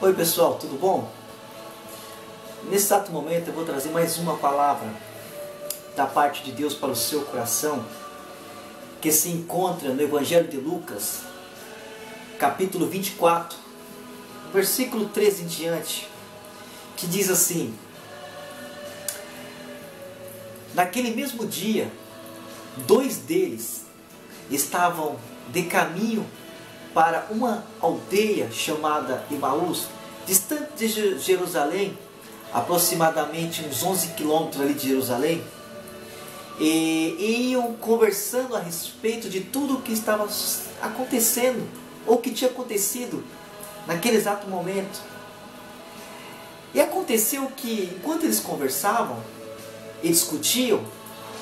Oi pessoal, tudo bom? Nesse exato momento eu vou trazer mais uma palavra da parte de Deus para o seu coração, que se encontra no Evangelho de Lucas, capítulo 24, versículo 13 em diante, que diz assim: naquele mesmo dia, 2 deles estavam de caminho para uma aldeia chamada Emaús, distante de Jerusalém, aproximadamente uns 11 quilômetros ali de Jerusalém, e iam conversando a respeito de tudo o que estava acontecendo, ou que tinha acontecido naquele exato momento. E aconteceu que, enquanto eles conversavam e discutiam,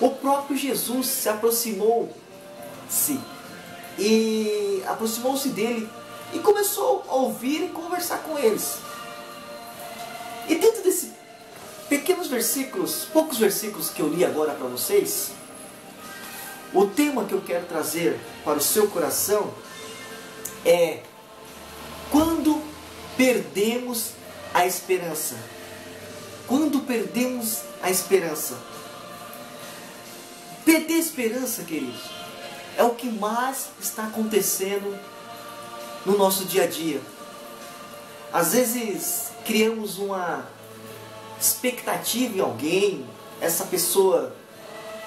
o próprio Jesus se aproximou-se dele e começou a ouvir e conversar com eles. E dentro desses pequenos versículos, poucos versículos que eu li agora para vocês, o tema que eu quero trazer para o seu coração é: quando perdemos a esperança. Quando perdemos a esperança. Perder a esperança, queridos, é o que mais está acontecendo no nosso dia a dia. Às vezes criamos uma expectativa em alguém, essa pessoa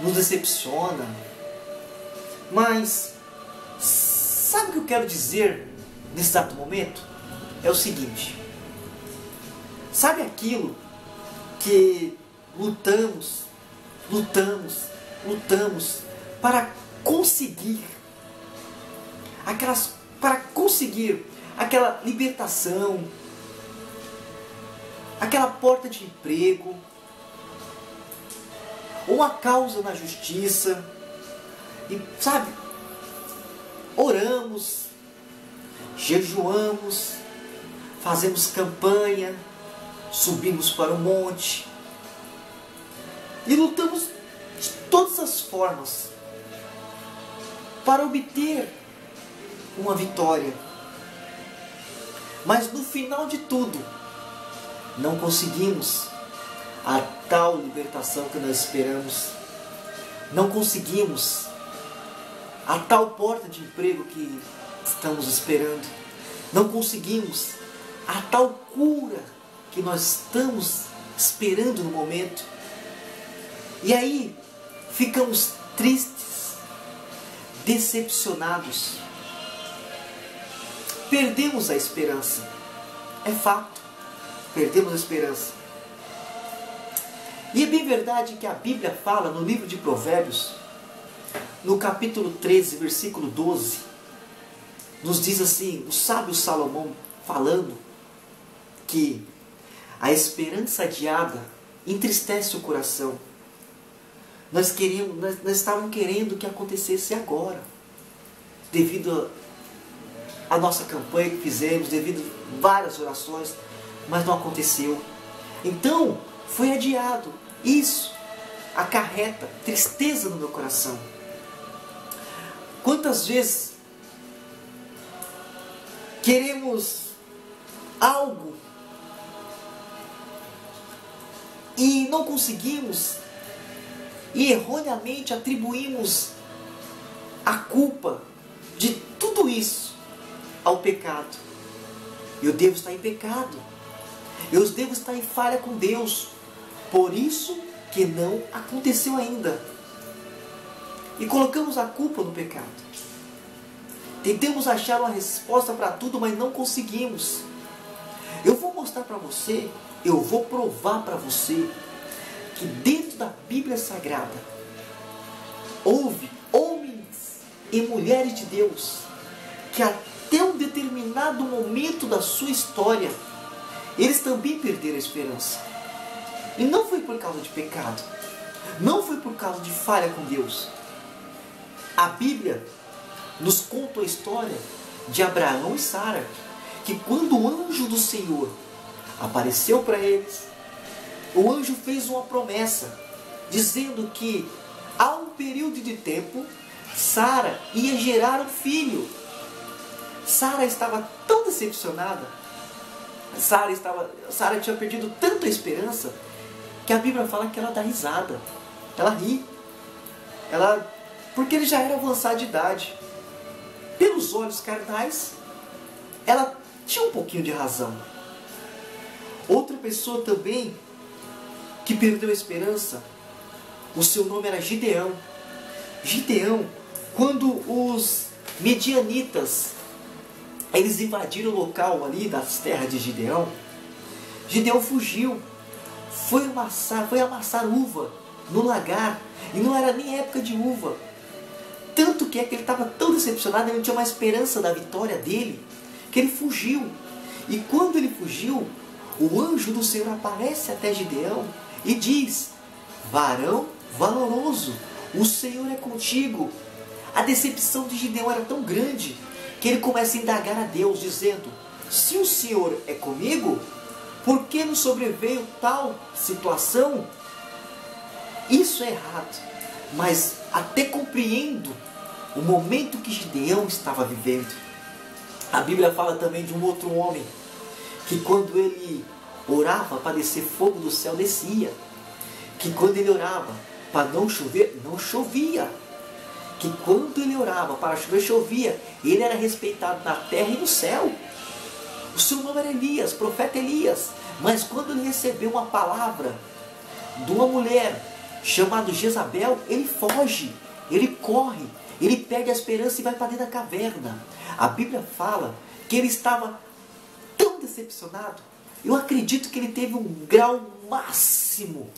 nos decepciona, mas sabe o que eu quero dizer nesse exato momento? É o seguinte: sabe aquilo que lutamos para conseguir aquela libertação, aquela porta de emprego, ou uma causa na justiça, e sabe, oramos, jejuamos, fazemos campanha, subimos para o monte e lutamos de todas as formas para obter uma vitória. Mas no final de tudo, não conseguimos a tal libertação que nós esperamos. Não conseguimos a tal porta de emprego que estamos esperando. Não conseguimos a tal cura que nós estamos esperando no momento. E aí ficamos tristes, decepcionados. Perdemos a esperança. É fato. Perdemos a esperança. E é bem verdade que a Bíblia fala no livro de Provérbios, no capítulo 13, versículo 12, nos diz assim, o sábio Salomão falando, que a esperança adiada entristece o coração. Nós estávamos querendo que acontecesse agora, devido a nossa campanha que fizemos, devido a várias orações, mas não aconteceu. Então, foi adiado. Isso acarreta tristeza no meu coração. Quantas vezes queremos algo e não conseguimos, e erroneamente atribuímos a culpa de tudo isso ao pecado. Eu devo estar em pecado. Eu devo estar em falha com Deus. Por isso que não aconteceu ainda. E colocamos a culpa no pecado. Tentamos achar uma resposta para tudo, mas não conseguimos. Eu vou mostrar para você, eu vou provar para você, que dentro da Bíblia Sagrada houve homens e mulheres de Deus que até um determinado momento da sua história eles também perderam a esperança. E não foi por causa de pecado, não foi por causa de falha com Deus. A Bíblia nos conta a história de Abraão e Sara, que quando o anjo do Senhor apareceu para eles, o anjo fez uma promessa, dizendo que há um período de tempo Sara ia gerar um filho. Sara estava tão decepcionada Sara tinha perdido tanto a esperança que a Bíblia fala que ela dá risada. Ela ri. Porque ele já era avançado de idade. Pelos olhos carnais, ela tinha um pouquinho de razão. Outra pessoa também que perdeu a esperança, o seu nome era Gideão. Gideão, quando os medianitas eles invadiram o local ali das terras de Gideão, Gideão fugiu, foi amassar uva no lagar, e não era nem época de uva. Tanto que é que ele estava tão decepcionado, ele não tinha mais esperança da vitória dele, que ele fugiu. E quando ele fugiu, o anjo do Senhor aparece até Gideão e diz: varão valoroso, o Senhor é contigo. A decepção de Gideão era tão grande que ele começa a indagar a Deus, dizendo: se o Senhor é comigo, por que nos sobreveio tal situação? Isso é errado, mas até compreendo o momento que Gideão estava vivendo. A Bíblia fala também de um outro homem, que quando ele orava para descer fogo do céu, descia. Que quando ele orava para não chover, não chovia. Que quando ele orava para chover, chovia. Ele era respeitado na terra e no céu. O seu nome era Elias, profeta Elias. Mas quando ele recebeu uma palavra de uma mulher chamada Jezabel, ele foge, ele corre, ele perde a esperança e vai para dentro da caverna. A Bíblia fala que ele estava tão decepcionado. Eu acredito que ele teve um grau máximo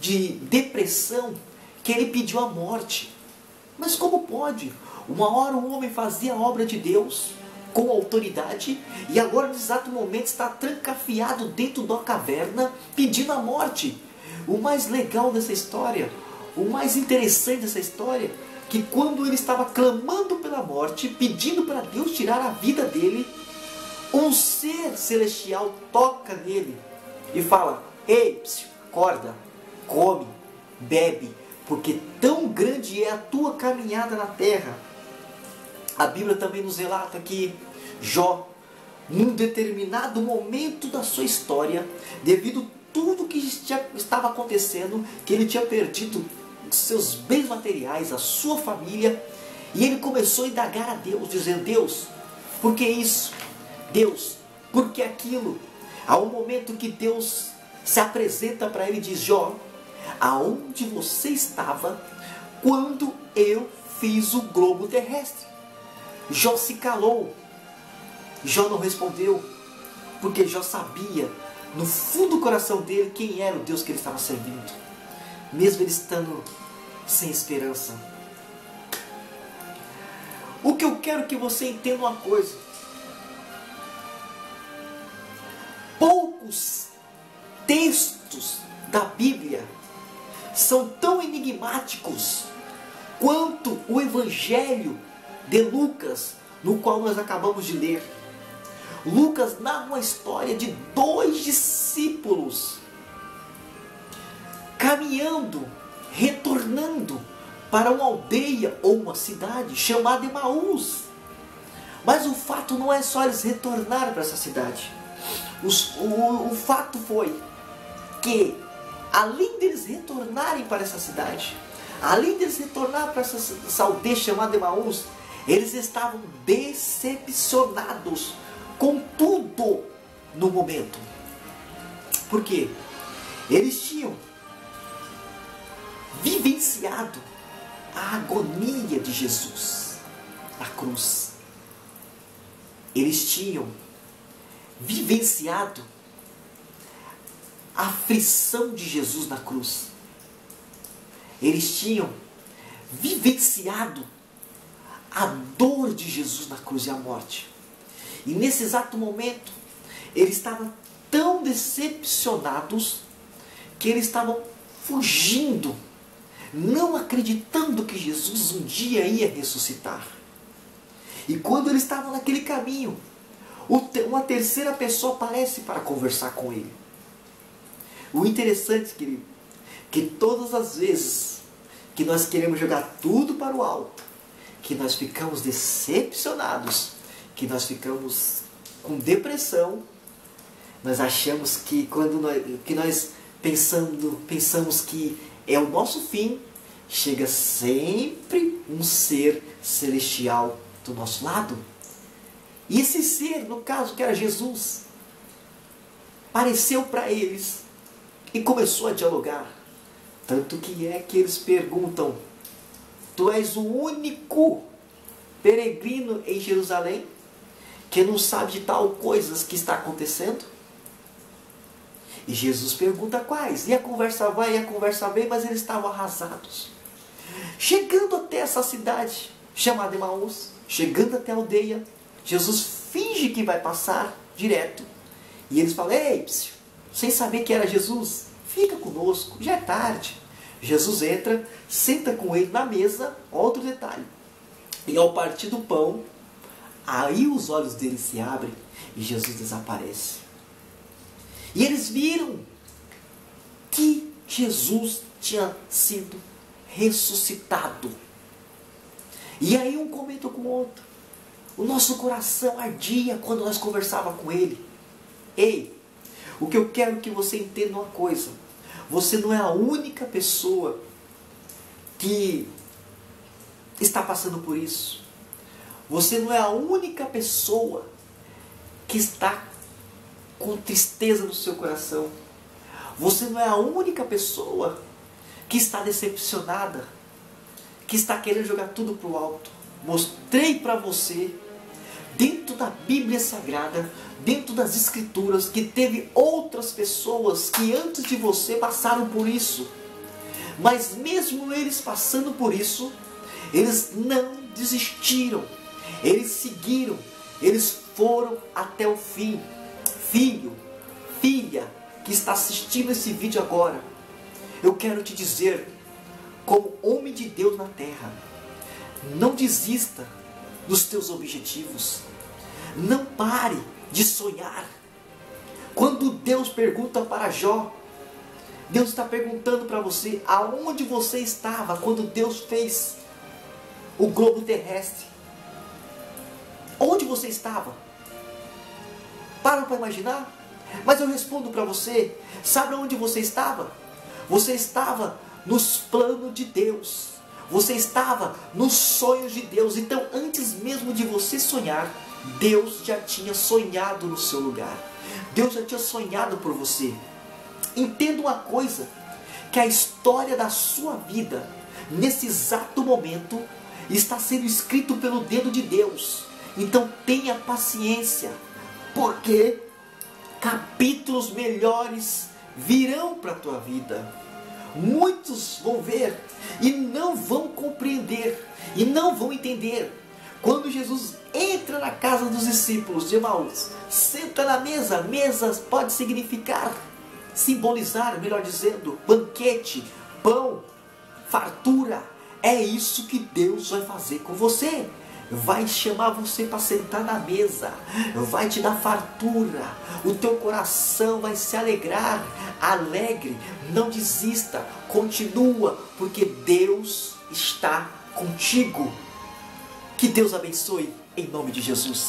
de depressão, que ele pediu a morte. Mas como pode? Uma hora um homem fazia a obra de Deus com autoridade e agora, no exato momento, está trancafiado dentro da caverna pedindo a morte. O mais legal dessa história, o mais interessante dessa história, que quando ele estava clamando pela morte, pedindo para Deus tirar a vida dele, um ser celestial toca nele e fala: ei, acorda, come, bebe, porque tão grande é a tua caminhada na terra. A Bíblia também nos relata que Jó, num determinado momento da sua história, devido a tudo que estava acontecendo, que ele tinha perdido seus bens materiais, a sua família, e ele começou a indagar a Deus, dizendo: Deus, por que isso? Deus, por que aquilo? Há um momento que Deus se apresenta para ele e diz: Jó, aonde você estava quando eu fiz o globo terrestre? Jó se calou. Jó não respondeu, porque Jó sabia no fundo do coração dele quem era o Deus que ele estava servindo, mesmo ele estando sem esperança. O que eu quero que você entenda uma coisa: poucos textos da Bíblia são tão enigmáticos quanto o Evangelho de Lucas, no qual nós acabamos de ler. Lucas narra uma história de 2 discípulos caminhando, retornando para uma aldeia ou uma cidade chamada Emaús. Mas o fato não é só eles retornarem para essa cidade. O fato foi que, além deles retornarem para essa cidade, além deles retornar para essa aldeia chamada Emaús, eles estavam decepcionados com tudo no momento. Por quê? Eles tinham vivenciado a agonia de Jesus na cruz. Eles tinham vivenciado a aflição de Jesus na cruz. Eles tinham vivenciado a dor de Jesus na cruz e a morte. E nesse exato momento, eles estavam tão decepcionados que eles estavam fugindo, não acreditando que Jesus um dia ia ressuscitar. E quando eles estavam naquele caminho, uma terceira pessoa aparece para conversar com ele. O interessante, querido, que todas as vezes que nós queremos jogar tudo para o alto, que nós ficamos decepcionados, que nós ficamos com depressão, Nós achamos que quando nós pensamos que é o nosso fim, chega sempre um ser celestial do nosso lado. E esse ser, no caso que era Jesus, apareceu para eles e começou a dialogar. Tanto que é que eles perguntam: tu és o único peregrino em Jerusalém que não sabe de tal coisas que está acontecendo? E Jesus pergunta quais. E a conversa vai e a conversa vem, mas eles estavam arrasados. Chegando até essa cidade chamada Emaús, chegando até a aldeia, Jesus finge que vai passar direto. E eles falam: ei, psiu, sem saber que era Jesus, fica conosco, já é tarde. Jesus entra, senta com ele na mesa, outro detalhe. E ao partir do pão, aí os olhos deles se abrem e Jesus desaparece. E eles viram que Jesus tinha sido ressuscitado. E aí um comenta com o outro. O nosso coração ardia quando nós conversávamos com ele. Ei, o que eu quero que você entenda é uma coisa. Você não é a única pessoa que está passando por isso. Você não é a única pessoa que está com tristeza no seu coração. Você não é a única pessoa que está decepcionada, que está querendo jogar tudo para o alto. Mostrei para você, dentro da Bíblia Sagrada, dentro das Escrituras, que teve outras pessoas que antes de você passaram por isso. Mas mesmo eles passando por isso, eles não desistiram. Eles seguiram. Eles foram até o fim. Filho, filha, que está assistindo esse vídeo agora, eu quero te dizer, como homem de Deus na terra, não desista dos teus objetivos. Não pare de sonhar. Quando Deus pergunta para Jó, Deus está perguntando para você aonde você estava quando Deus fez o globo terrestre. Onde você estava? Para imaginar? Mas eu respondo para você, sabe onde você estava? Você estava nos planos de Deus. Você estava nos sonhos de Deus. Então, antes mesmo de você sonhar, Deus já tinha sonhado no seu lugar. Deus já tinha sonhado por você. Entenda uma coisa, que a história da sua vida, nesse exato momento, está sendo escrito pelo dedo de Deus. Então tenha paciência, porque capítulos melhores virão para a tua vida. Muitos vão ver e não vão compreender e não vão entender. Quando Jesus entra na casa dos discípulos de Emaús, senta na mesa. Mesa pode significar, simbolizar, melhor dizendo, banquete, pão, fartura. É isso que Deus vai fazer com você. Vai chamar você para sentar na mesa, vai te dar fartura, o teu coração vai se alegrar. Alegre, não desista, continua, porque Deus está contigo. Que Deus abençoe, em nome de Jesus.